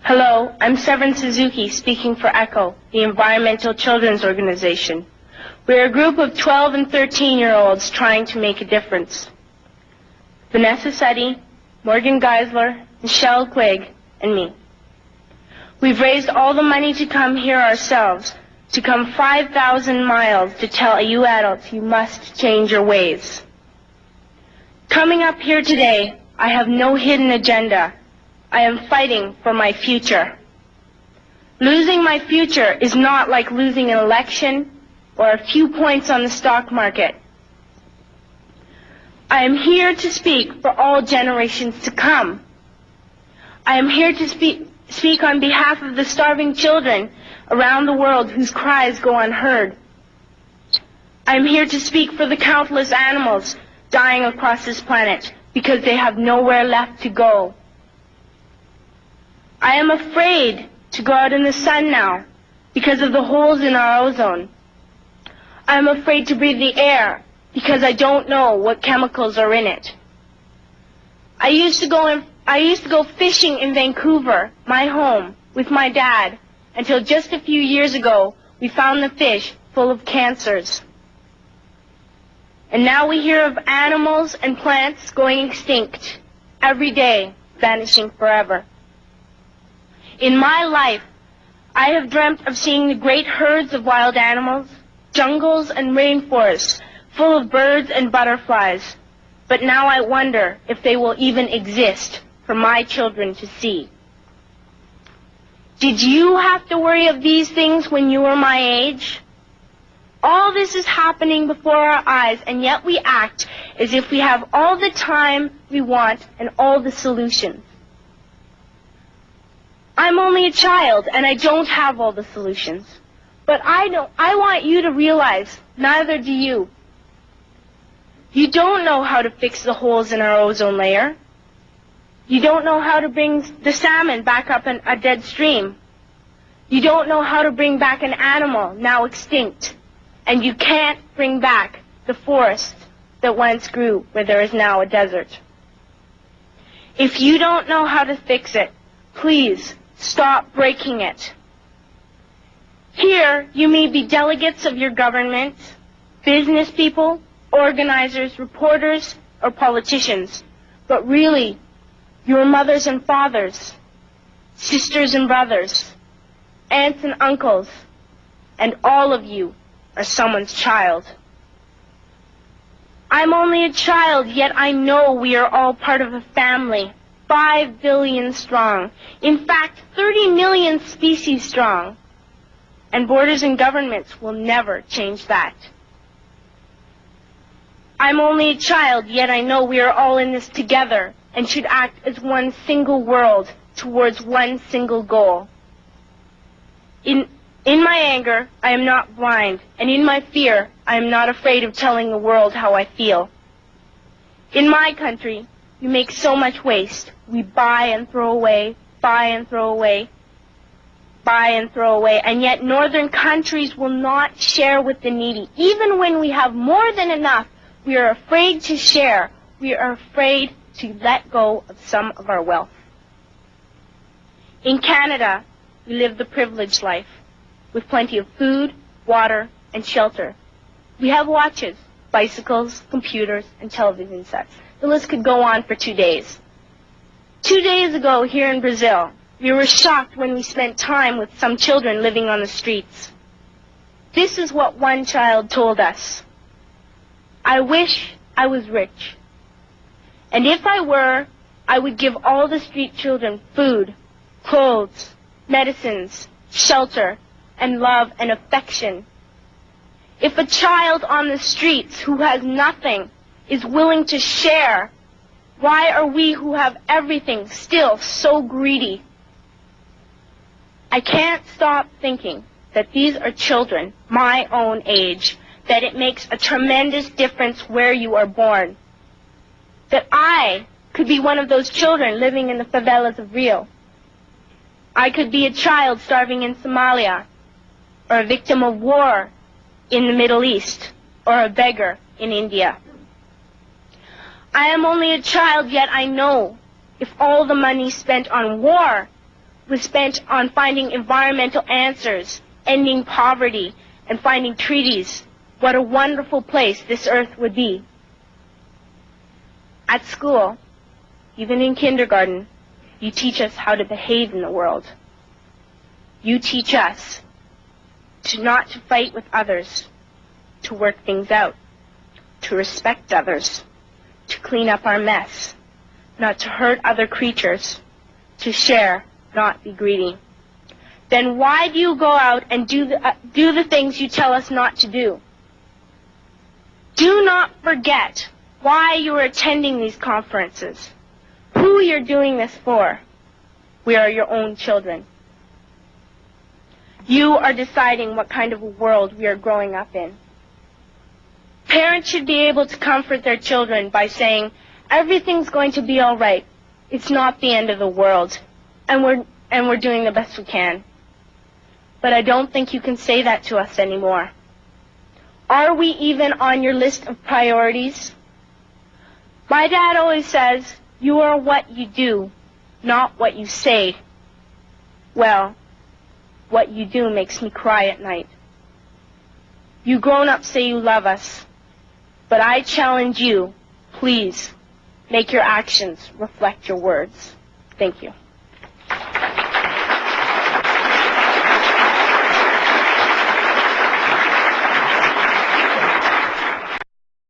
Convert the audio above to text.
Hello, I'm Severin Suzuki speaking for ECHO, the Environmental Children's Organization. We're a group of 12 and 13-year-olds trying to make a difference. Vanessa Seti, Morgan Geisler, Michelle Quigg, and me. We've raised all the money to come here ourselves, to come 5,000 miles to tell you adults you must change your ways. Coming up here today, I have no hidden agenda. I am fighting for my future. Losing my future is not like losing an election or a few points on the stock market. I am here to speak for all generations to come. I am here to speak on behalf of the starving children around the world whose cries go unheard. I am here to speak for the countless animals dying across this planet because they have nowhere left to go. I am afraid to go out in the sun now because of the holes in our ozone. I am afraid to breathe the air because I don't know what chemicals are in it. I used to go fishing in Vancouver, my home, with my dad, until just a few years ago we found the fish full of cancers. And now we hear of animals and plants going extinct, every day vanishing forever. In my life, I have dreamt of seeing the great herds of wild animals, jungles and rainforests full of birds and butterflies. But now I wonder if they will even exist for my children to see. Did you have to worry of these things when you were my age? All this is happening before our eyes, and yet we act as if we have all the time we want and all the solutions. I'm only a child, and I don't have all the solutions. But I want you to realize, neither do you. You don't know how to fix the holes in our ozone layer. You don't know how to bring the salmon back up a dead stream. You don't know how to bring back an animal now extinct. And you can't bring back the forest that once grew where there is now a desert. If you don't know how to fix it, please stop breaking it. Here, you may be delegates of your government, business people, organizers, reporters, or politicians, but really, your mothers and fathers, sisters and brothers, aunts and uncles, and all of you are someone's child. I'm only a child, yet I know we are all part of a family, 5 billion strong. In fact, 30 million species strong. And borders and governments will never change that. I'm only a child, yet I know we are all in this together and should act as one single world towards one single goal. In my anger, I am not blind, and in my fear, I am not afraid of telling the world how I feel. In my country, we make so much waste. We buy and throw away, buy and throw away, buy and throw away, and yet northern countries will not share with the needy. Even when we have more than enough, we are afraid to share. We are afraid to let go of some of our wealth. In Canada, we live the privileged life, with plenty of food, water, and shelter. We have watches, bicycles, computers, and television sets. The list could go on for 2 days. 2 days ago, here in Brazil, we were shocked when we spent time with some children living on the streets. This is what one child told us. I wish I was rich. And if I were, I would give all the street children food, clothes, medicines, shelter, and love and affection. If a child on the streets who has nothing is willing to share, why are we who have everything still so greedy? I can't stop thinking that these are children my own age, that it makes a tremendous difference where you are born. That I could be one of those children living in the favelas of Rio. I could be a child starving in Somalia, or a victim of war in the Middle East, or a beggar in India. I am only a child, yet I know if all the money spent on war was spent on finding environmental answers, ending poverty, and finding treaties, what a wonderful place this earth would be. At school, even in kindergarten, you teach us how to behave in the world. You teach us not to fight with others, to work things out, to respect others, to clean up our mess, not to hurt other creatures, to share, not be greedy. Then why do you go out and do the things you tell us not to do? Do not forget why you are attending these conferences, who you're doing this for. We are your own children. You are deciding what kind of a world we are growing up in. Parents should be able to comfort their children by saying, everything's going to be all right. It's not the end of the world, and we're doing the best we can. But I don't think you can say that to us anymore. Are we even on your list of priorities? My dad always says, you are what you do, not what you say. Well, what you do makes me cry at night. You grown-ups say you love us, but I challenge you, please, make your actions reflect your words. Thank you.